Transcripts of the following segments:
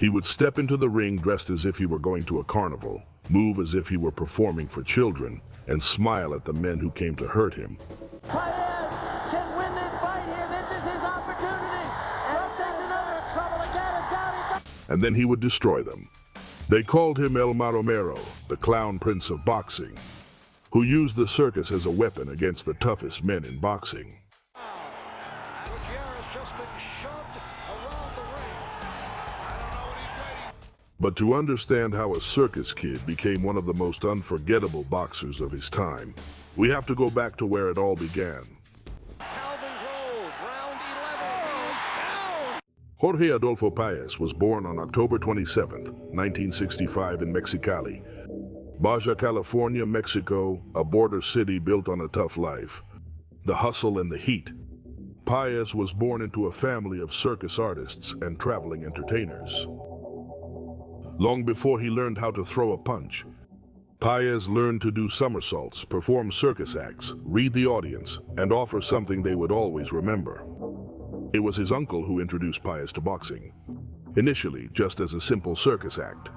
He would step into the ring dressed as if he were going to a carnival, move as if he were performing for children, and smile at the men who came to hurt him. Paez can win this fight here. This is his opportunity. And that's another trouble again. It's down. And then he would destroy them. They called him El Maromero, the clown prince of boxing, who used the circus as a weapon against the toughest men in boxing. Gutierrez just been shoved around the ring. I don't know what he's waiting. But to understand how a circus kid became one of the most unforgettable boxers of his time, we have to go back to where it all began. Jorge Adolfo Paez was born on October 27, 1965 in Mexicali, Baja California, Mexico, a border city built on a tough life, the hustle and the heat. Paez was born into a family of circus artists and traveling entertainers. Long before he learned how to throw a punch, Paez learned to do somersaults, perform circus acts, read the audience, and offer something they would always remember. It was his uncle who introduced Paez to boxing, initially just as a simple circus act.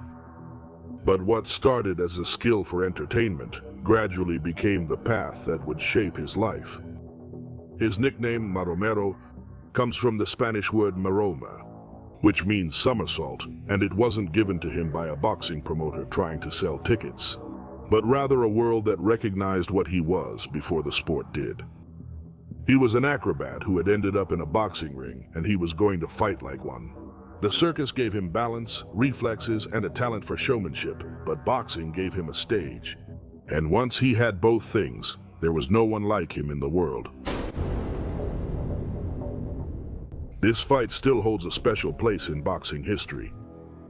But what started as a skill for entertainment gradually became the path that would shape his life. His nickname, Maromero, comes from the Spanish word maroma, which means somersault, and it wasn't given to him by a boxing promoter trying to sell tickets, but rather a world that recognized what he was before the sport did. He was an acrobat who had ended up in a boxing ring, and he was going to fight like one. The circus gave him balance, reflexes, and a talent for showmanship, but boxing gave him a stage. And once he had both things, there was no one like him in the world. This fight still holds a special place in boxing history.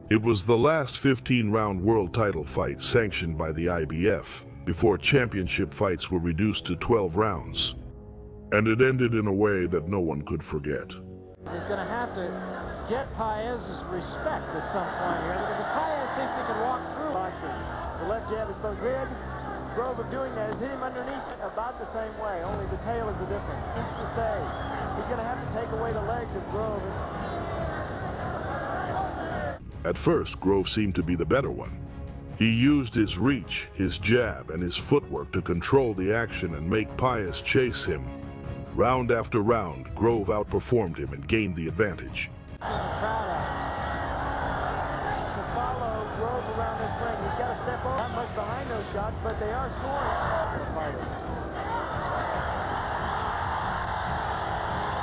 It was the last 15-round world title fight sanctioned by the IBF, before championship fights were reduced to 12 rounds. And it ended in a way that no one could forget. He's going to have to get Paez's respect at some point here, because if Paez thinks he can walk through boxing, the left jab is so good. Grove of doing that is hit him underneath about the same way, only the tail is the difference. Inch to stay. He's going to have to take away the legs of Grove. At first, Grove seemed to be the better one. He used his reach, his jab, and his footwork to control the action and make Paez chase him. Round after round, Grove outperformed him and gained the advantage. To follow Grove around this ring, he's got to step over. Not much behind those shots, but they are scoring the fighters.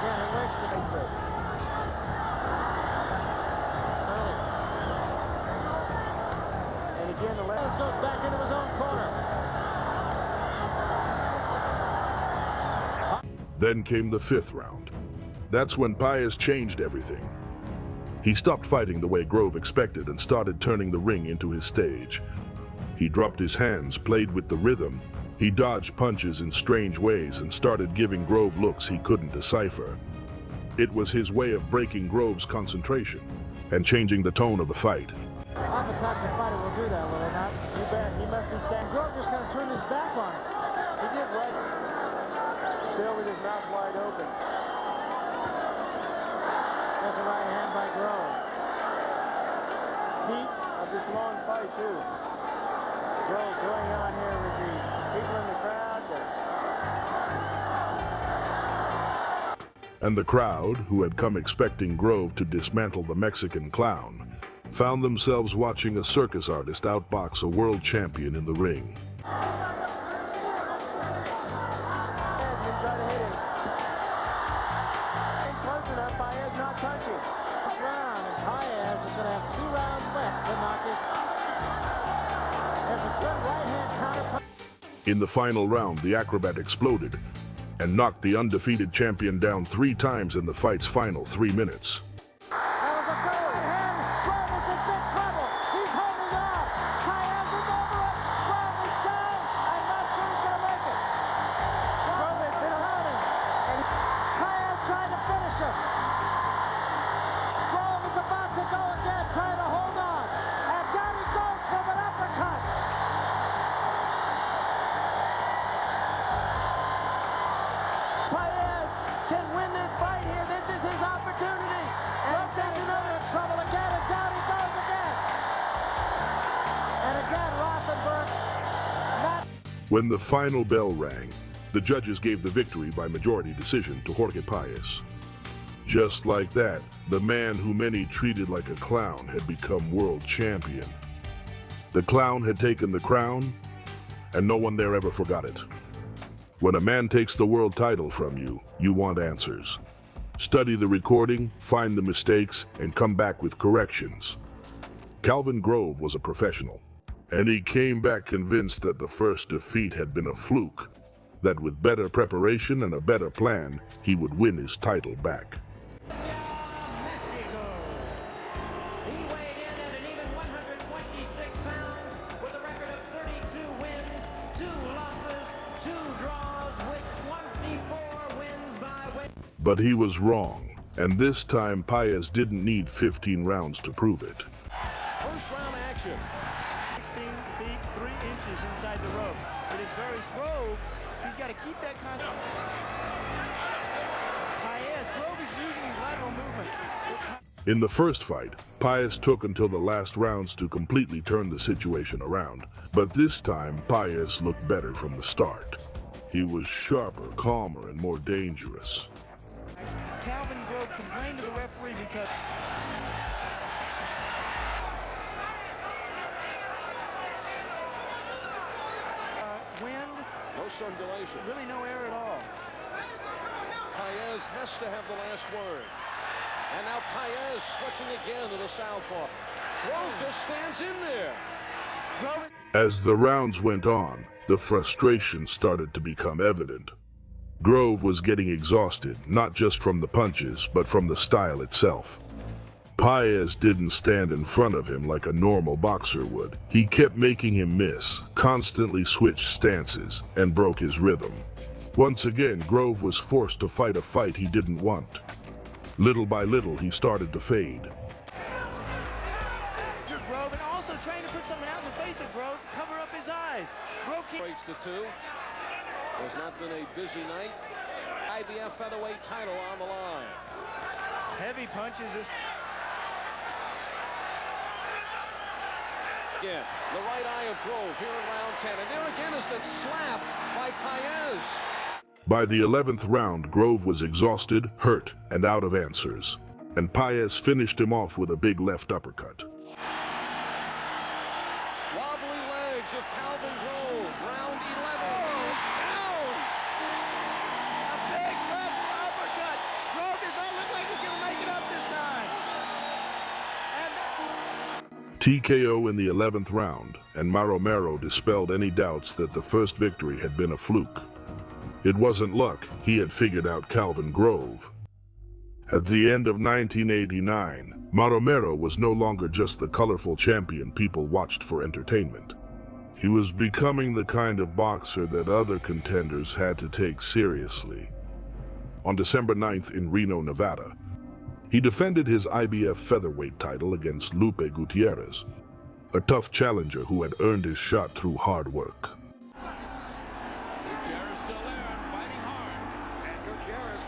Yeah, he works the big break. And again, the left goes back into his own corner. Then came the fifth round. That's when Paez changed everything. He stopped fighting the way Grove expected and started turning the ring into his stage. He dropped his hands, played with the rhythm. He dodged punches in strange ways and started giving Grove looks he couldn't decipher. It was his way of breaking Grove's concentration and changing the tone of the fight. Oftentimes the fighter will do that, will they not? You bet. He must be saying, Grove just going to turn his back on him. He did right. Still with his mouth wide open. There's a right hand by Grove. Heat of this long fight, too. Grove going on here with the people in the crowd. And the crowd, who had come expecting Grove to dismantle the Mexican clown, found themselves watching a circus artist outbox a world champion in the ring. In the final round, the acrobat exploded and knocked the undefeated champion down 3 times in the fight's final 3 minutes. Can win this fight here. This is his opportunity. When the final bell rang, the judges gave the victory by majority decision to Jorge Paez. Just like that, the man who many treated like a clown had become world champion. The clown had taken the crown, and no one there ever forgot it. When a man takes the world title from you, you want answers. Study the recording, find the mistakes, and come back with corrections. Calvin Grove was a professional, and he came back convinced that the first defeat had been a fluke, that with better preparation and a better plan, he would win his title back. He weighed in at an even 126 pounds with a record of 32 wins, 2 losses, 2 draws with 24 wins by weight. But he was wrong, and this time Paez didn't need 15 rounds to prove it. First round action. 16 feet 3 inches inside the ropes. It is very slow. He's got to keep that contact. Paez, Grove is using his lateral movement. In the first fight, Paez took until the last rounds to completely turn the situation around. But this time, Paez looked better from the start. He was sharper, calmer, and more dangerous. Calvin Grove complained to the referee because wind, No circulation. really no air at all. Paez has to have the last word. And now Paez switching again to the southpaw. Grove just stands in there. Grove, As the rounds went on, the frustration started to become evident. Grove was getting exhausted, not just from the punches, but from the style itself. Paez didn't stand in front of him like a normal boxer would. He kept making him miss, constantly switched stances, and broke his rhythm. Once again, Grove was forced to fight a fight he didn't want. Little by little, he started to fade. Grove, and also trying to put something out in the face of Grove to cover up his eyes. Grove keeps Breaks the two. Has not been a busy night. IBF featherweight title on the line. heavy punches. Again, the right eye of Grove here in round 10. And there again is that slap by Paez. By the 11th round, Grove was exhausted, hurt, and out of answers. And Paez finished him off with a big left uppercut. Wobbly legs of Calvin Grove. Round 11. Goes down. A big left uppercut. Grove does not look like he's going to make it up this time. And TKO in the 11th round, and Maromero dispelled any doubts that the first victory had been a fluke. It wasn't luck, he had figured out Calvin Grove. At the end of 1989, Maromero was no longer just the colorful champion people watched for entertainment. He was becoming the kind of boxer that other contenders had to take seriously. On December 9th in Reno, Nevada, he defended his IBF featherweight title against Gutierrez, a tough challenger who had earned his shot through hard work. Gutierrez still there, fighting hard. And Gutierrez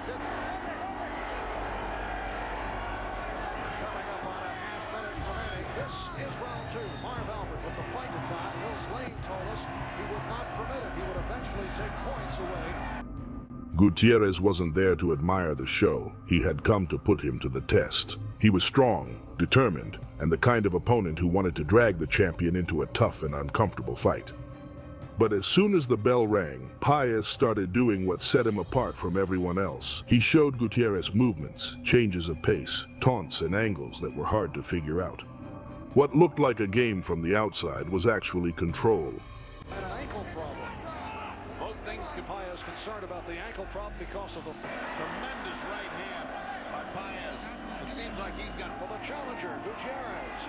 coming up on a half minute remaining. This is round 2. Marv Albert with the fight to time. Will Slane told us he would not permit it. He would eventually take points away. Gutierrez wasn't there to admire the show. He had come to put him to the test. He was strong, determined, and the kind of opponent who wanted to drag the champion into a tough and uncomfortable fight. But as soon as the bell rang, Paez started doing what set him apart from everyone else. He showed Gutierrez movements, changes of pace, taunts, and angles that were hard to figure out. What looked like a game from the outside was actually control. And an ankle problem. Both things Paez concerned about the ankle problem because of the tremendous right hand by Paez. It seems like he's got for the challenger, Gutierrez.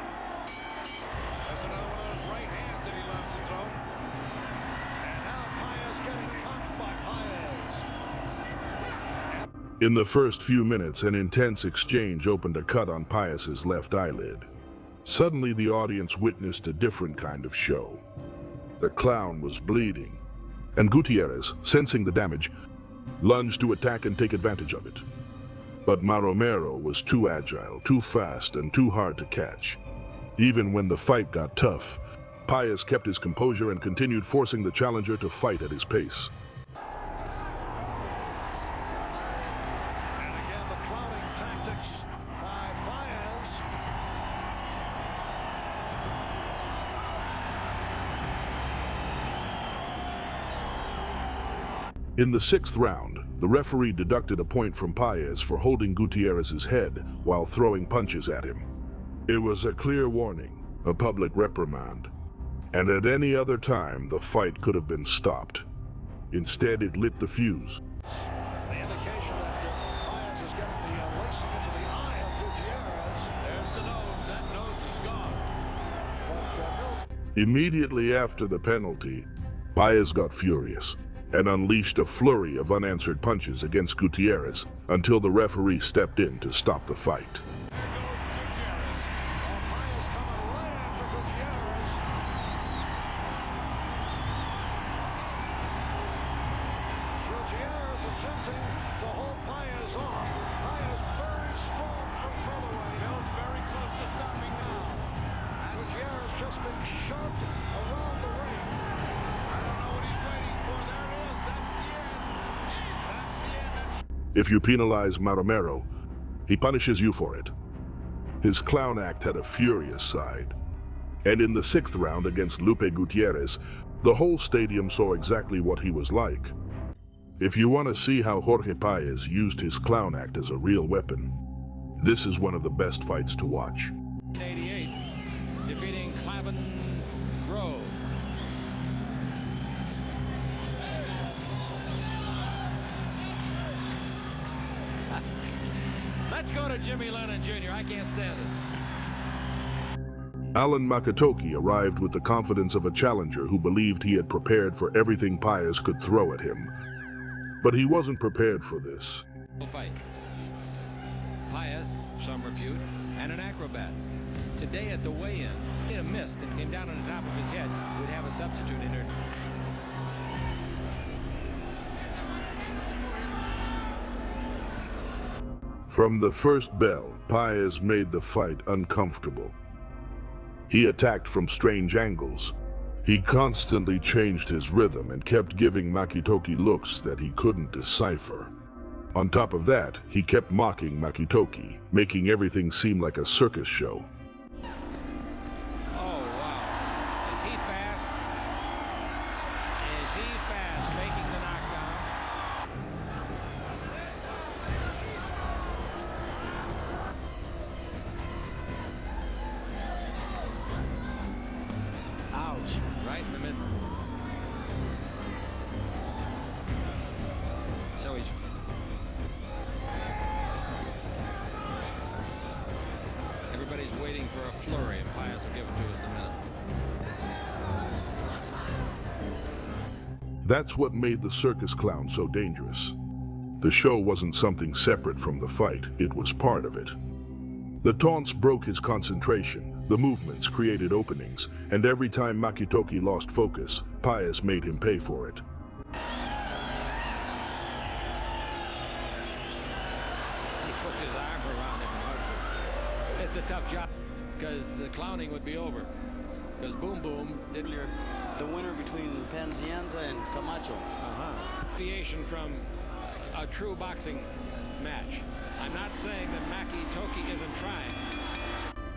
That's another one of those right hands that he loves to throw. And now Paez getting caught by Paez. In the first few minutes, an intense exchange opened a cut on Paez's left eyelid. Suddenly, the audience witnessed a different kind of show. The clown was bleeding, and Gutierrez, sensing the damage, lunged to attack and take advantage of it. But Maromero was too agile, too fast, and too hard to catch. Even when the fight got tough, Paez kept his composure and continued forcing the challenger to fight at his pace. And again, the clouding tactics by Páez. In the 6th round, the referee deducted a point from Paez for holding Gutierrez's head while throwing punches at him. It was a clear warning, a public reprimand, and at any other time the fight could have been stopped. Instead, it lit the fuse. The indication that Páez is getting the lacing into the eye of Gutierrez. There's the nose. That nose is gone. Immediately after the penalty, Paez got furious and unleashed a flurry of unanswered punches against Gutierrez until the referee stepped in to stop the fight. If you penalize Maromero, he punishes you for it. His clown act had a furious side. And in the 6th round against Gutierrez, the whole stadium saw exactly what he was like. If you want to see how Jorge Paez used his clown act as a real weapon, this is one of the best fights to watch. 88, defeating Clavin Grove. Let's go to Jimmy Lennon Jr. I can't stand it. Alan Makitoki arrived with the confidence of a challenger who believed he had prepared for everything Paez could throw at him. But he wasn't prepared for this. Fight. Paez, some repute, and an acrobat. Today at the weigh-in, he missed and came down on the top of his head. Would have a substitute in there. From the first bell, Paez made the fight uncomfortable. He attacked from strange angles. He constantly changed his rhythm and kept giving Makitoki looks that he couldn't decipher. On top of that, he kept mocking Makitoki, making everything seem like a circus show. Oh, wow. Is he fast? Is he fast making the knockdown? Ouch. Right in the middle. So he's... Everybody's waiting for a flurry, and Páez will give it to us in a minute. That's what made the circus clown so dangerous. The show wasn't something separate from the fight, it was part of it. The taunts broke his concentration, the movements created openings, and every time Makitoki lost focus, Paez made him pay for it. He puts his arm around him and hugs him. It's a tough job because the clowning would be over. Because Boom Boom did the winner between Panzienza and Camacho. deviation from a true boxing match. I'm not saying that Makitoki isn't trying.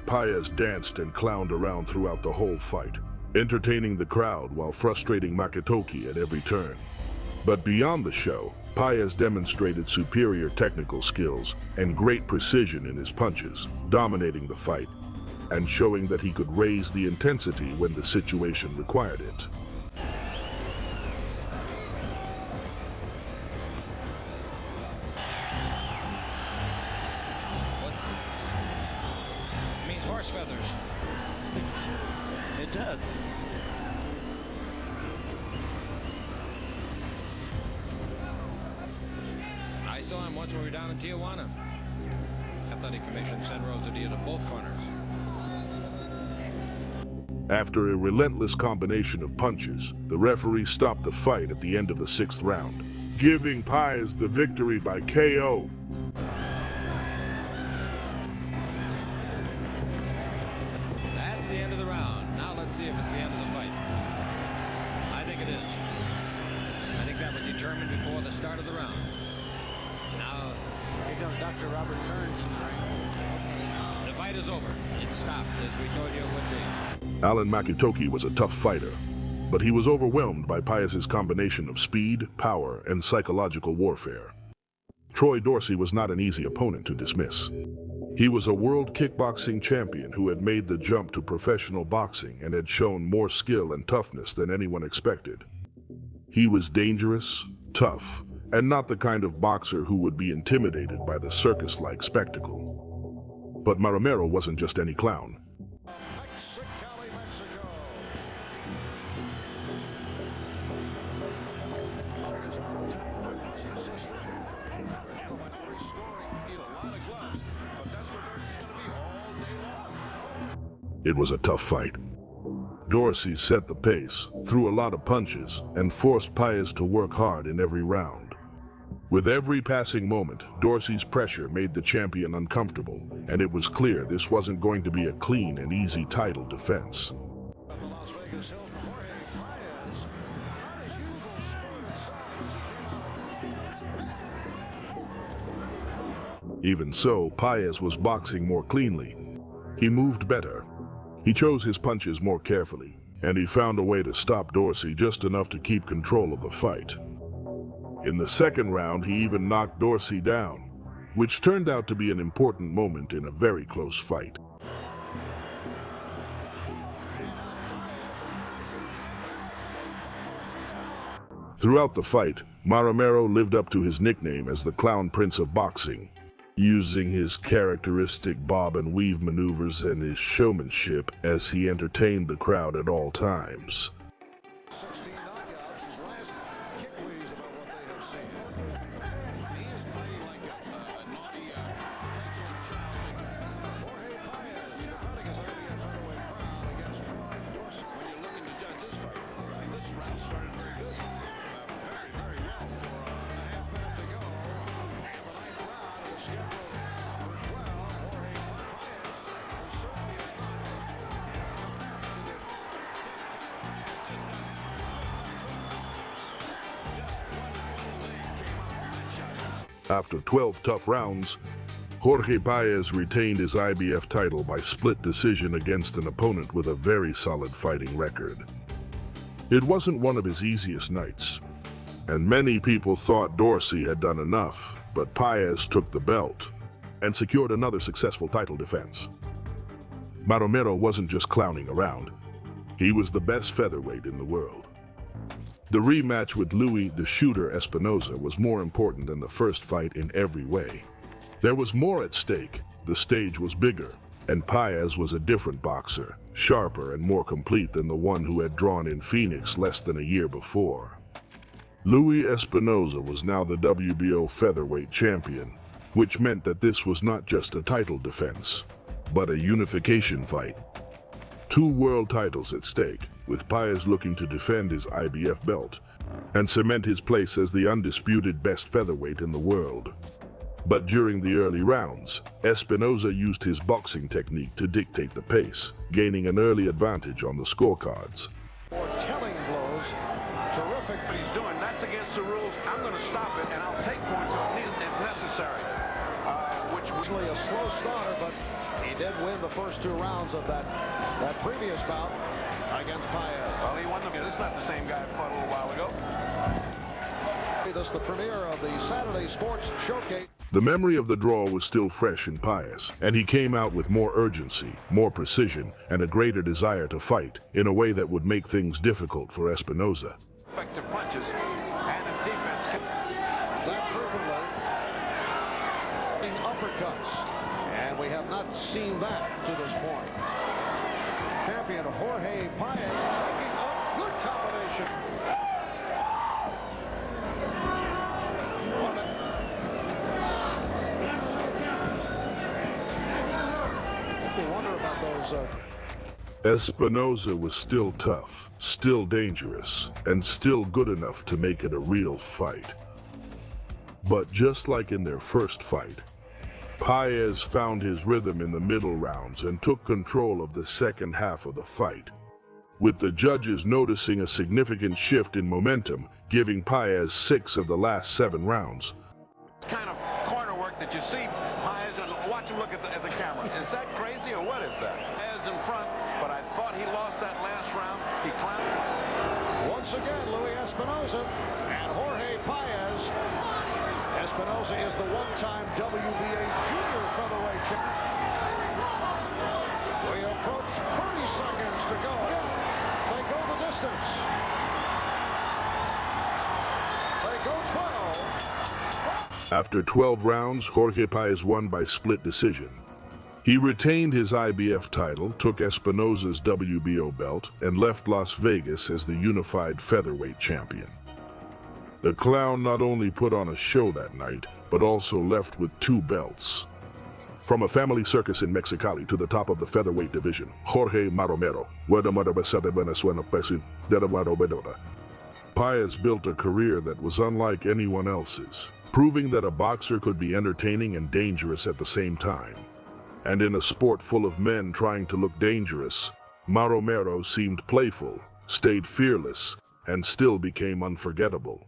Paez danced and clowned around throughout the whole fight, entertaining the crowd while frustrating Makitoki at every turn. But beyond the show, Paez demonstrated superior technical skills and great precision in his punches, dominating the fight and showing that he could raise the intensity when the situation required it. It means horse feathers. It does. I saw him once when we were down in Tijuana. Athletic Commission sent Rosadia to both corners. After a relentless combination of punches, the referee stopped the fight at the end of the 6th round, giving Paez the victory by KO. That's the end of the round. Now let's let's see if it's the end of the fight. I think it is. I think that was determined before the start of the round. Now, Here comes Dr. Robert Burns. the fight is over. It stopped, as we told you it would be. Alan Makitoki was a tough fighter, but he was overwhelmed by Paez's combination of speed, power, and psychological warfare. Troy Dorsey was not an easy opponent to dismiss. He was a world kickboxing champion who had made the jump to professional boxing and had shown more skill and toughness than anyone expected. He was dangerous, tough, and not the kind of boxer who would be intimidated by the circus-like spectacle. But Maromero wasn't just any clown. Mexicali, Mexico. Vargas on top with his assist. Elementary scoring. Need a lot of gloves, but that's where Dorsey's going to be all day long. It was a tough fight. Dorsey set the pace, threw a lot of punches, and forced Paez to work hard in every round. With every passing moment, Dorsey's pressure made the champion uncomfortable, and it was clear this wasn't going to be a clean and easy title defense. At the Las Vegas Hilton, Jorge Paez, not his usual spurt as he came out. Even so, Paez was boxing more cleanly. He moved better. He chose his punches more carefully, and he found a way to stop Dorsey just enough to keep control of the fight. In the second round, he even knocked Dorsey down, which turned out to be an important moment in a very close fight. Throughout the fight, Maromero lived up to his nickname as the Clown Prince of Boxing, using his characteristic bob and weave maneuvers and his showmanship as he entertained the crowd at all times. 16 knockouts, his last kick weighs about what they have seen. He is fighting like a naughty, petulant child. Jorge Paez defending his IBF featherweight crown against Troy Dorsey. When you're looking to judge this fight, I mean, this round started very good. Very, very well for a half minute to go. And the ninth round is scheduled for 12. Jorge Paez, who certainly is not After 12 tough rounds, Jorge Paez retained his IBF title by split decision against an opponent with a very solid fighting record. It wasn't one of his easiest nights, and many people thought Dorsey had done enough, but Paez took the belt and secured another successful title defense. Maromero wasn't just clowning around. He was the best featherweight in the world. The rematch with Louis the Shooter Espinoza was more important than the first fight in every way. There was more at stake, the stage was bigger, and Paez was a different boxer, sharper and more complete than the one who had drawn in Phoenix less than a year before. Louis Espinoza was now the WBO featherweight champion, which meant that this was not just a title defense, but a unification fight. 2 world titles at stake, with Paez looking to defend his IBF belt and cement his place as the undisputed best featherweight in the world. But during the early rounds, Espinoza used his boxing technique to dictate the pace, gaining an early advantage on the scorecards. More telling blows. Terrific what he's doing. That's against the rules. I'm going to stop it, and I'll take points if necessary. Which was Usually a slow starter, but he did win the first 2 rounds of that previous bout against Paez. well, he won them. This is not the same guy I fought a little while ago. This is the premiere of the Saturday Sports Showcase. The memory of the draw was still fresh in Paez, and he came out with more urgency, more precision, and a greater desire to fight in a way that would make things difficult for Espinoza. Effective punches, and his defense. That frequently in uppercuts, and we have not seen that to this point. Champion Jorge Paez is making a good combination. We wonder about those. Espinoza was still tough, still dangerous, and still good enough to make it a real fight. But just like in their first fight, Paez found his rhythm in the middle rounds and took control of the second half of the fight. with the judges noticing a significant shift in momentum, giving Paez 6 of the last 7 rounds. Kind of corner work that you see Paez, and watch him look at the camera. Is that crazy or what is that? Paez in front, but I thought he lost that last round. He climbed. Once again, Luis Espinoza and Jorge Paez. Espinoza is the one-time WBA junior featherweight champion. We approach 30 seconds to go. They go the distance. They go 12. After 12 rounds, Jorge Paez won by split decision. He retained his IBF title, took Espinoza's WBO belt, and left Las Vegas as the unified featherweight champion. The Clown not only put on a show that night, but also left with 2 belts. From a family circus in Mexicali to the top of the featherweight division, Jorge Maromero. Paez built a career that was unlike anyone else's, proving that a boxer could be entertaining and dangerous at the same time. And in a sport full of men trying to look dangerous, Maromero seemed playful, stayed fearless, and still became unforgettable.